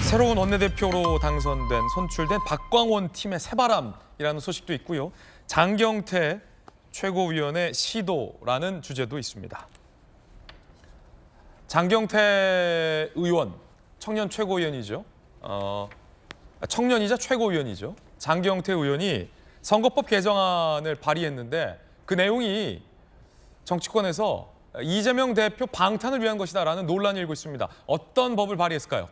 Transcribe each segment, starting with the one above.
새로운 원내대표로 선출된 박광원 팀의 새바람이라는 소식도 있고요. 장경태 최고위원의 시도라는 주제도 있습니다. 장경태 의원, 청년 최고위원이죠. 청년이자 최고위원이죠. 장경태 의원이 선거법 개정안을 발의했는데 그 내용이 정치권에서 이재명 대표 방탄을 위한 것이다라는 논란이 일고 있습니다. 어떤 법을 발의했을까요?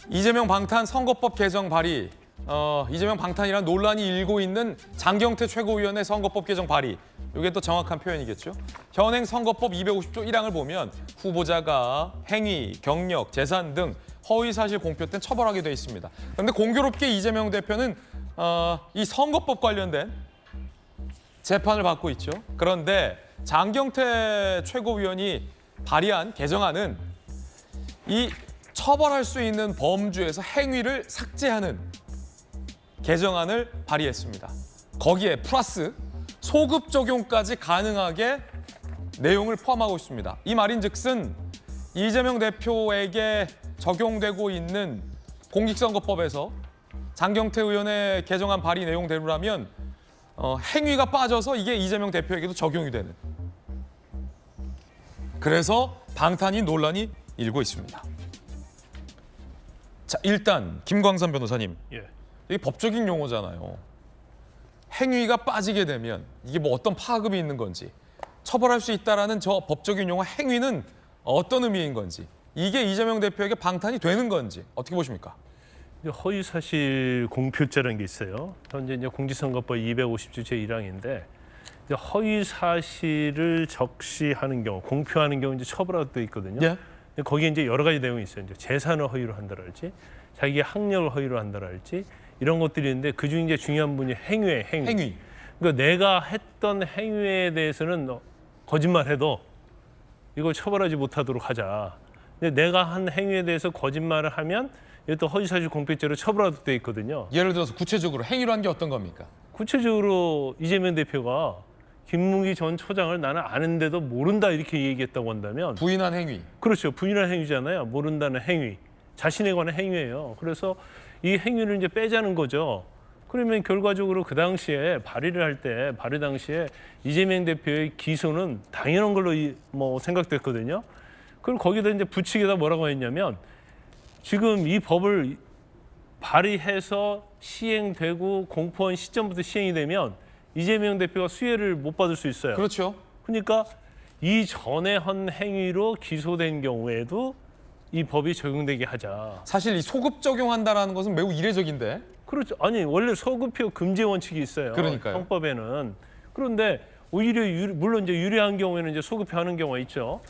이재명 방탄 선거법 개정 발의, 이재명 방탄이란 논란이 일고 있는 장경태 최고위원의 선거법 개정 발의. 이게 또 정확한 표현이겠죠. 현행 선거법 250조 1항을 보면 후보자가 행위, 경력, 재산 등 허위사실 공표 땐 처벌하게 돼 있습니다. 그런데 공교롭게 이재명 대표는 이 선거법 관련된 재판을 받고 있죠. 그런데 장경태 최고위원이 발의한 개정안은 이 처벌할 수 있는 범주에서 행위를 삭제하는 개정안을 발의했습니다. 거기에 플러스 소급 적용까지 가능하게 내용을 포함하고 있습니다. 이 말인즉슨 이재명 대표에게 적용되고 있는 공직선거법에서 장경태 의원의 개정안 발의 내용대로라면 행위가 빠져서 이게 이재명 대표에게도 적용이 되는. 그래서 방탄이 논란이 일고 있습니다. 자, 일단 김광선 변호사님, 이게 법적인 용어잖아요. 행위가 빠지게 되면 이게 뭐 어떤 파급이 있는 건지, 처벌할 수 있다라는 저 법적인 용어 행위는 어떤 의미인 건지, 이게 이재명 대표에게 방탄이 되는 건지 어떻게 보십니까? 허위사실 공표죄라는 게 있어요. 현재 이제 공직선거법 250조 제1항인데 허위사실을 적시하는 경우, 공표하는 경우 이제 처벌하고 돼 있거든요. 예? 거기에 이제 여러 가지 내용이 있어요. 이제 재산을 허위로 한다랄지, 자기의 학력을 허위로 한다랄지 이런 것들이 있는데 그중 이제 중요한 분이 행위예요. 행위. 그러니까 내가 했던 행위에 대해서는 거짓말해도 이걸 처벌하지 못하도록 하자. 근데 내가 한 행위에 대해서 거짓말을 하면 이것도 허위사실 공표죄로 처벌하도록 돼 있거든요. 예를 들어서 구체적으로 행위로 한 게 어떤 겁니까? 구체적으로 이재명 대표가 김문기 전 초장을 나는 아는데도 모른다 이렇게 얘기했다고 한다면 부인한 행위. 그렇죠. 부인한 행위잖아요. 모른다는 행위. 자신에 관한 행위예요. 그래서 이 행위를 이제 빼자는 거죠. 그러면 결과적으로 그 당시에 발의를 할 때 발의 당시에 이재명 대표의 기소는 당연한 걸로 생각됐거든요. 그럼 거기다 이제 부칙에다 뭐라고 했냐면 지금 이 법을 발의해서 시행되고 공포한 시점부터 시행이 되면 이재명 대표가 수혜를 못 받을 수 있어요. 그렇죠. 그러니까 이전에 한 행위로 기소된 경우에도 이 법이 적용되게 하자. 사실 이 소급 적용한다라는 것은 매우 이례적인데. 그렇죠. 아니 원래 소급표 금지 원칙이 있어요. 그러니까요. 형법에는. 그런데 오히려 물론 이제 유리한 경우에는 이제 소급표하는 경우가 있죠.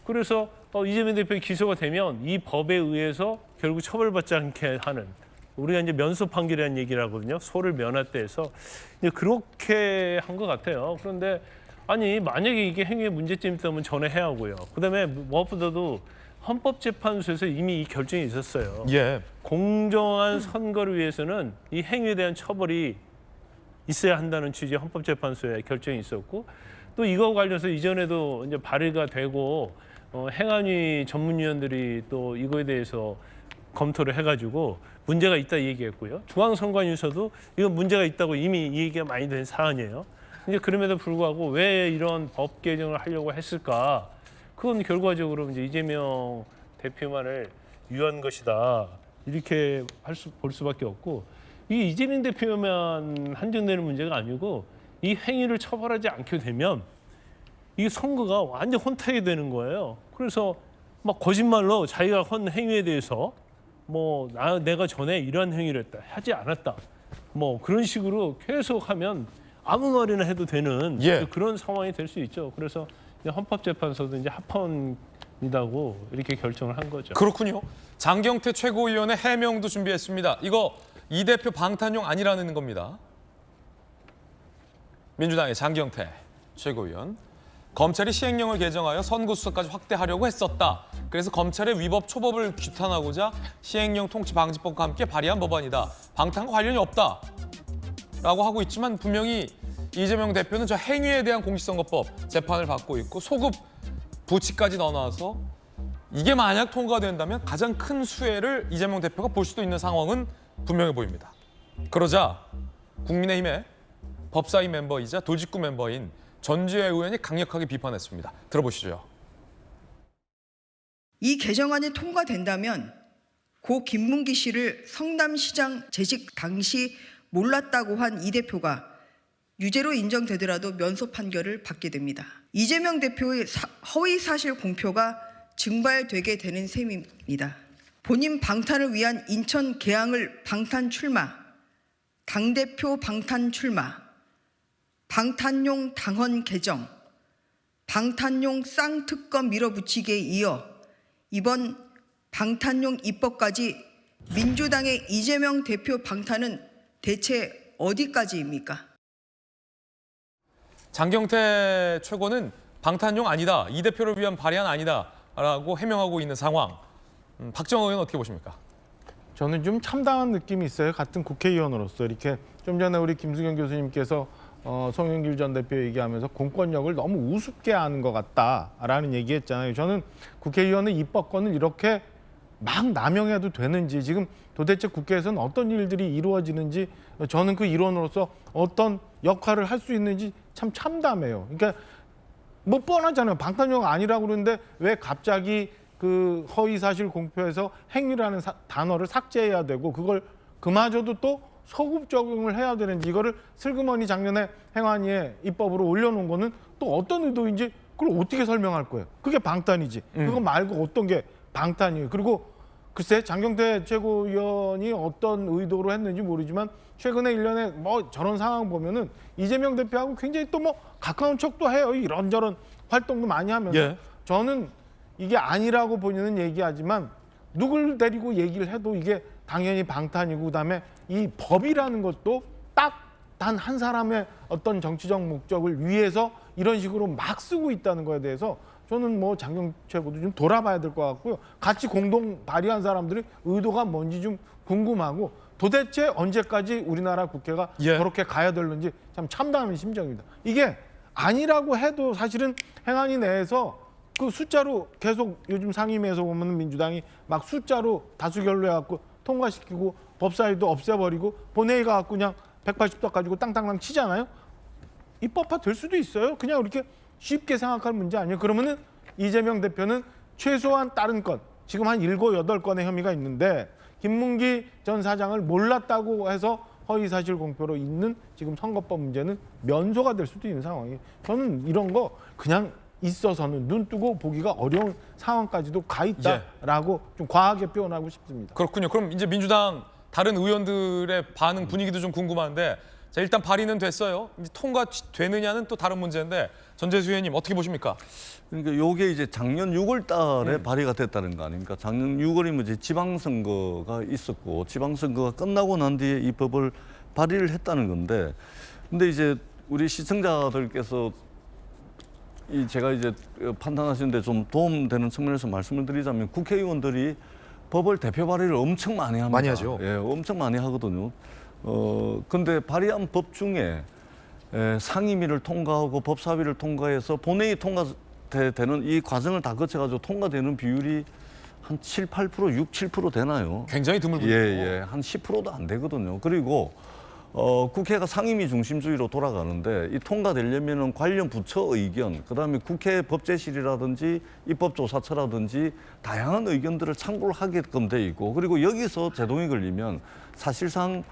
그래서 이재명 대표의 기소가 되면 이 법에 의해서 결국 처벌받지 않게 하는. 우리가 이제 면소 판결이라는 얘기를 하거든요. 소를 면할 때에서 이제 그렇게 한 것 같아요. 그런데 아니 만약에 이게 행위의 문제점이 있다면 전해해야 하고요. 그다음에 무엇보다도 헌법재판소에서 이미 이 결정이 있었어요. 예. 공정한 선거를 위해서는 이 행위에 대한 처벌이 있어야 한다는 취지의 헌법재판소의 결정이 있었고 또 이거 관련해서 이전에도 이제 발의가 되고 행안위 전문위원들이 또 이거에 대해서 검토를 해가지고 문제가 있다 얘기했고요. 중앙선관위에서도 이건 문제가 있다고 이미 이 얘기가 많이 된 사안이에요. 이제 그럼에도 불구하고 왜 이런 법 개정을 하려고 했을까? 그건 결과적으로 이제 이재명 대표만을 위한 것이다. 이렇게 볼 수밖에 없고 이 이재명 대표만 한정되는 문제가 아니고 이 행위를 처벌하지 않게 되면 이 선거가 완전 혼탁이 되는 거예요. 그래서 막 거짓말로 자기가 한 행위에 대해서 내가 전에 이러한 행위를 했다, 하지 않았다. 그런 식으로 계속하면 아무 말이나 해도 되는 그런 상황이 될 수 있죠. 그래서 헌법재판소도 이제 합헌이라고 이렇게 결정을 한 거죠. 그렇군요. 장경태 최고위원의 해명도 준비했습니다. 이거 이 대표 방탄용 아니라는 겁니다. 민주당의 장경태 최고위원. 검찰이 시행령을 개정하여 선고수사까지 확대하려고 했었다. 그래서 검찰의 위법 초법을 규탄하고자 시행령 통치방지법과 함께 발의한 법안이다. 방탄과 관련이 없다. 라고 하고 있지만 분명히 이재명 대표는 저 행위에 대한 공직선거법 재판을 받고 있고 소급 부칙까지 넣어놔서 이게 만약 통과된다면 가장 큰 수혜를 이재명 대표가 볼 수도 있는 상황은 분명해 보입니다. 그러자 국민의힘의 법사위 멤버이자 돌직구 멤버인 전주혜 의원이 강력하게 비판했습니다. 들어보시죠. 이 개정안이 통과된다면 고 김문기 씨를 성남시장 재직 당시 몰랐다고 한 이 대표가 유죄로 인정되더라도 면소 판결을 받게 됩니다. 이재명 대표의 허위 사실 공표가 증발되게 되는 셈입니다. 본인 방탄을 위한 인천 계양을 방탄 출마, 당대표 방탄 출마, 방탄용 당헌 개정, 방탄용 쌍특검 밀어붙이기에 이어 이번 방탄용 입법까지 민주당의 이재명 대표 방탄은 대체 어디까지입니까? 장경태 최고는 방탄용 아니다, 이 대표를 위한 발의안 아니다라고 해명하고 있는 상황. 박정호 의원 어떻게 보십니까? 저는 좀 참담한 느낌이 있어요. 같은 국회의원으로서 이렇게 좀 전에 우리 김수경 교수님께서 송영길 전 대표 얘기하면서 공권력을 너무 우습게 하는 것 같다라는 얘기했잖아요. 저는 국회의원의 입법권을 이렇게 막 남용해도 되는지, 지금 도대체 국회에서는 어떤 일들이 이루어지는지, 저는 그 일원으로서 어떤 역할을 할 수 있는지 참 참담해요. 그러니까 뭐 뻔하잖아요. 방탄용 아니라고 그러는데 왜 갑자기 그 허위 사실 공표에서 행위라는 단어를 삭제해야 되고, 그걸 그마저도 또 소급 적용을 해야 되는지, 이거를 슬그머니 작년에 행안위에 입법으로 올려놓은 거는 또 어떤 의도인지 그걸 어떻게 설명할 거예요? 그게 방탄이지. 그거 말고 어떤 게 방탄이에요? 그리고 글쎄 장경태 최고위원이 어떤 의도로 했는지 모르지만 최근에 일련의 뭐 저런 상황 보면은 이재명 대표하고 굉장히 또 뭐 가까운 척도 해요. 이런저런 활동도 많이 하면서. 예. 저는 이게 아니라고 본인은 얘기하지만 누굴 데리고 얘기를 해도 이게 당연히 방탄이고, 그다음에 이 법이라는 것도 딱 단 한 사람의 어떤 정치적 목적을 위해서 이런 식으로 막 쓰고 있다는 거에 대해서 저는 뭐 장경 최고도 좀 돌아봐야 될 것 같고요. 같이 공동 발의한 사람들이 의도가 뭔지 좀 궁금하고, 도대체 언제까지 우리나라 국회가 예. 저렇게 가야 되는지 참 참담한 심정입니다. 이게 아니라고 해도 사실은 행안위 내에서 그 숫자로 계속 요즘 상임위에서 보면 민주당이 막 숫자로 다수결로 해갖고 통과시키고 법사위도 없애버리고 본회의 가갖고 그냥 180석 가지고 땅땅땅 치잖아요. 입법화 될 수도 있어요. 그냥 이렇게 쉽게 생각할 문제 아니에요. 그러면은 이재명 대표는 최소한 다른 건, 지금 한 7, 8건의 혐의가 있는데 김문기 전 사장을 몰랐다고 해서 허위사실 공표로 있는 지금 선거법 문제는 면소가 될 수도 있는 상황이에요. 저는 이런 거 그냥 있어서는 눈 뜨고 보기가 어려운 상황까지도 가 있다라고 좀 과하게 표현하고 싶습니다. 그렇군요. 그럼 이제 민주당 다른 의원들의 반응 분위기도 좀 궁금한데, 자, 일단 발의는 됐어요. 이제 통과되느냐는 또 다른 문제인데, 전재수 의원님 어떻게 보십니까? 그러니까 요게 이제 작년 6월 달에 발의가 됐다는 거 아닙니까? 작년 6월이면 이제 지방선거가 있었고, 지방선거가 끝나고 난 뒤에 이 법을 발의를 했다는 건데, 근데 이제 우리 시청자들께서 제가 이제 판단하시는데 좀 도움되는 측면에서 말씀을 드리자면, 국회의원들이 법을 대표 발의를 엄청 많이 합니다. 많이 하죠. 예, 엄청 많이 하거든요. 근데 발의한 법 중에 상임위를 통과하고 법사위를 통과해서 본회의 통과되는 이 과정을 다 거쳐가지고 통과되는 비율이 한 7, 8%, 6, 7% 되나요? 굉장히 드물 분이죠. 예, 한 10%도 안 되거든요. 그리고 국회가 상임위 중심주의로 돌아가는데, 이 통과되려면은 관련 부처 의견, 그다음에 국회 법제실이라든지 입법조사처라든지 다양한 의견들을 참고를 하게끔 돼 있고, 그리고 여기서 제동이 걸리면 사실상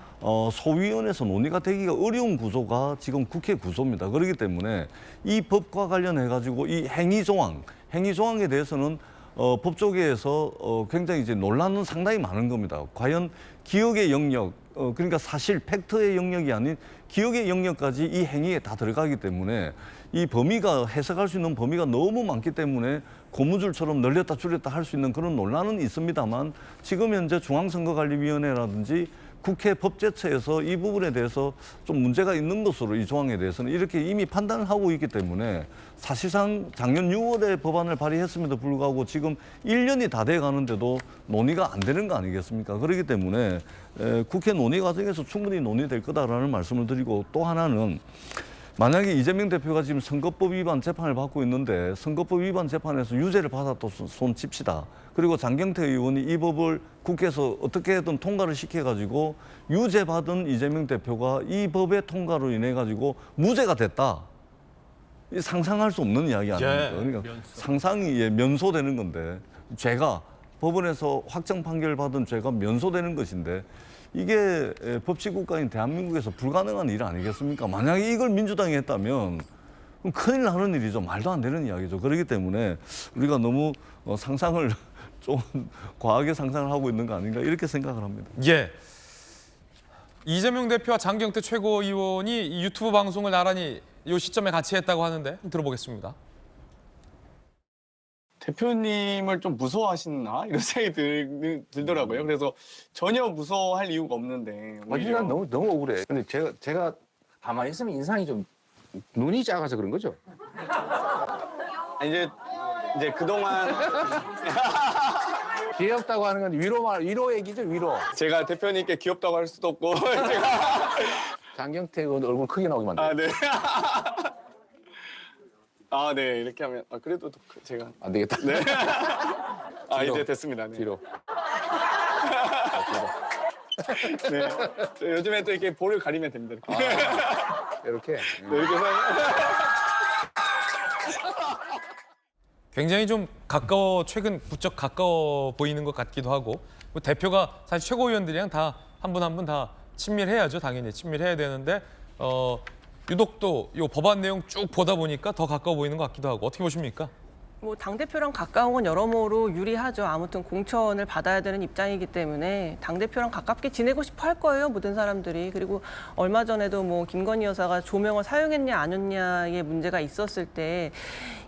소위원회에서 논의가 되기가 어려운 구조가 지금 국회 구조입니다. 그렇기 때문에 이 법과 관련해 가지고 이 행위 조항에 대해서는 법조계에서 굉장히 이제 논란은 상당히 많은 겁니다. 과연 기억의 영역, 그러니까 사실 팩트의 영역이 아닌 기억의 영역까지 이 행위에 다 들어가기 때문에 이 범위가, 해석할 수 있는 범위가 너무 많기 때문에 고무줄처럼 늘렸다 줄였다 할 수 있는 그런 논란은 있습니다만, 지금 현재 중앙선거관리위원회라든지 국회 법제처에서 이 부분에 대해서 좀 문제가 있는 것으로, 이 조항에 대해서는 이렇게 이미 판단을 하고 있기 때문에 사실상 작년 6월에 법안을 발의했음에도 불구하고 지금 1년이 다 돼 가는데도 논의가 안 되는 거 아니겠습니까? 그렇기 때문에 국회 논의 과정에서 충분히 논의될 거다라는 말씀을 드리고, 또 하나는 만약에 이재명 대표가 지금 선거법 위반 재판을 받고 있는데 선거법 위반 재판에서 유죄를 받았다 손 칩시다. 그리고 장경태 의원이 이 법을 국회에서 어떻게든 통과를 시켜가지고 유죄 받은 이재명 대표가 이 법의 통과로 인해 가지고 무죄가 됐다. 이 상상할 수 없는 이야기 아닙니까? 그러니까 상상이 면소되는 건데 죄가 법원에서 확정 판결 받은 죄가 면소되는 것인데 이게 법치국가인 대한민국에서 불가능한 일 아니겠습니까? 만약에 이걸 민주당이 했다면 그럼 큰일 나는 일이죠. 말도 안 되는 이야기죠. 그렇기 때문에 우리가 너무 상상을 좀 과하게 상상을 하고 있는 거 아닌가 이렇게 생각을 합니다. 예. 이재명 대표와 장경태 최고위원이 이 유튜브 방송을 나란히 이 시점에 같이 했다고 하는데 한번 들어보겠습니다. 대표님을 좀 무서워하시나 이런 생각이 들더라고요. 그래서 전혀 무서워할 이유가 없는데 아니, 난 너무 억울해. 근데 제가 가만히 있으면 인상이 좀 눈이 작아서 그런 거죠. 이제 그동안 귀엽다고 하는 건 위로 얘기죠, 위로. 제가 대표님께 귀엽다고 할 수도 없고 제가 장경태 의원 얼굴 크게 나오게 만들어. 아 네. 아 네 이렇게 하면 그래도 제가 안 되겠다. 네. 아 뒤로. 이제 됐습니다. 네. 뒤로. 네. 저 요즘에 또 이렇게 볼을 가리면 됩니다. 이렇게. 이렇게. 네, 이렇게 해서 굉장히 좀 최근 부쩍 가까워 보이는 것 같기도 하고 뭐 대표가 사실 최고위원들이랑 다 한 분 한 분 다 친밀해야죠. 당연히 친밀해야 되는데 유독 또 이 법안 내용 쭉 보다 보니까 더 가까워 보이는 것 같기도 하고 어떻게 보십니까? 뭐 당대표랑 가까운 건 여러모로 유리하죠. 아무튼 공천을 받아야 되는 입장이기 때문에 당대표랑 가깝게 지내고 싶어 할 거예요. 모든 사람들이. 그리고 얼마 전에도 뭐 김건희 여사가 조명을 사용했냐 안 했냐의 문제가 있었을 때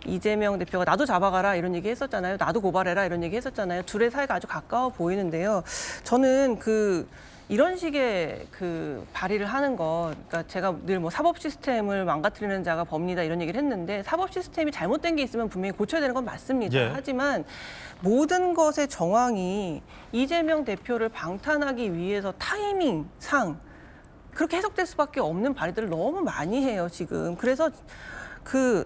이재명 대표가 나도 잡아가라 이런 얘기 했었잖아요. 나도 고발해라 이런 얘기 했었잖아요. 둘의 사이가 아주 가까워 보이는데요. 저는 이런 식의 발의를 하는 것, 그러니까 제가 늘 뭐 사법 시스템을 망가뜨리는 자가 법리다 이런 얘기를 했는데 사법 시스템이 잘못된 게 있으면 분명히 고쳐야 되는 건 맞습니다. 예. 하지만 모든 것의 정황이 이재명 대표를 방탄하기 위해서 타이밍상 그렇게 해석될 수밖에 없는 발의들을 너무 많이 해요, 지금. 그래서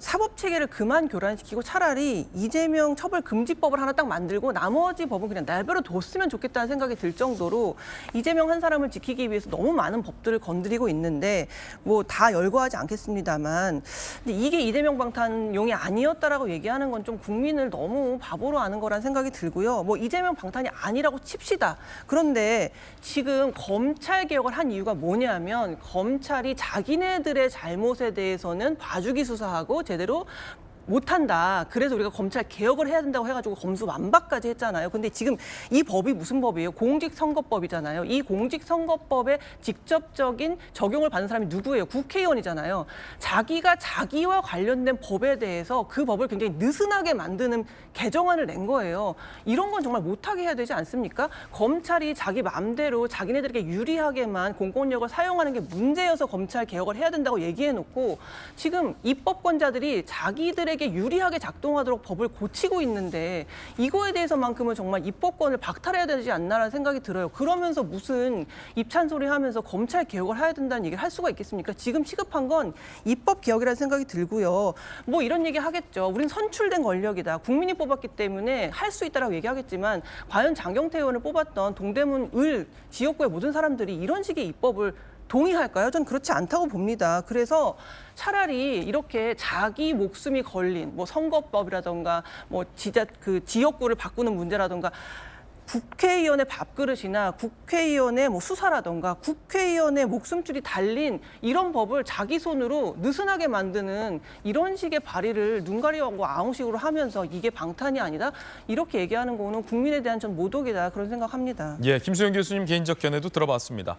사법 체계를 그만 교란시키고 차라리 이재명 처벌금지법을 하나 딱 만들고 나머지 법은 그냥 날벼락 뒀으면 좋겠다는 생각이 들 정도로 이재명 한 사람을 지키기 위해서 너무 많은 법들을 건드리고 있는데 뭐 다 열거하지 않겠습니다만 근데 이게 이재명 방탄용이 아니었다라고 얘기하는 건 좀 국민을 너무 바보로 하는 거란 생각이 들고요. 뭐 이재명 방탄이 아니라고 칩시다. 그런데 지금 검찰 개혁을 한 이유가 뭐냐면 검찰이 자기네들의 잘못에 대해서는 봐주기 수사하고 제대로 못한다. 그래서 우리가 검찰 개혁을 해야 된다고 해가지고 검수완박까지 했잖아요. 근데 지금 이 법이 무슨 법이에요? 공직선거법이잖아요. 이 공직선거법에 직접적인 적용을 받는 사람이 누구예요? 국회의원이잖아요. 자기가 자기와 관련된 법에 대해서 그 법을 굉장히 느슨하게 만드는 개정안을 낸 거예요. 이런 건 정말 못하게 해야 되지 않습니까? 검찰이 자기 마음대로 자기네들에게 유리하게만 공권력을 사용하는 게 문제여서 검찰 개혁을 해야 된다고 얘기해놓고 지금 입법권자들이 자기들에게 유리하게 작동하도록 법을 고치고 있는데 이거에 대해서만큼은 정말 입법권을 박탈해야 되지 않나라는 생각이 들어요. 그러면서 무슨 입찬 소리 하면서 검찰 개혁을 해야 된다는 얘기를 할 수가 있겠습니까? 지금 시급한 건 입법 개혁이라는 생각이 들고요. 뭐 이런 얘기 하겠죠. 우린 선출된 권력이다. 국민이 뽑았기 때문에 할 수 있다라고 얘기하겠지만 과연 장경태 의원을 뽑았던 동대문 을 지역구의 모든 사람들이 이런 식의 입법을 동의할까요? 전 그렇지 않다고 봅니다. 그래서 차라리 이렇게 자기 목숨이 걸린 뭐 선거법이라던가 뭐 지역구를 바꾸는 문제라던가 국회의원의 밥그릇이나 국회의원의 뭐 수사라던가 국회의원의 목숨줄이 달린 이런 법을 자기 손으로 느슨하게 만드는 이런 식의 발의를 눈 가리고 아웅식으로 하면서 이게 방탄이 아니다? 이렇게 얘기하는 거는 국민에 대한 전 모독이다 그런 생각합니다. 예, 김수영 교수님 개인적 견해도 들어봤습니다.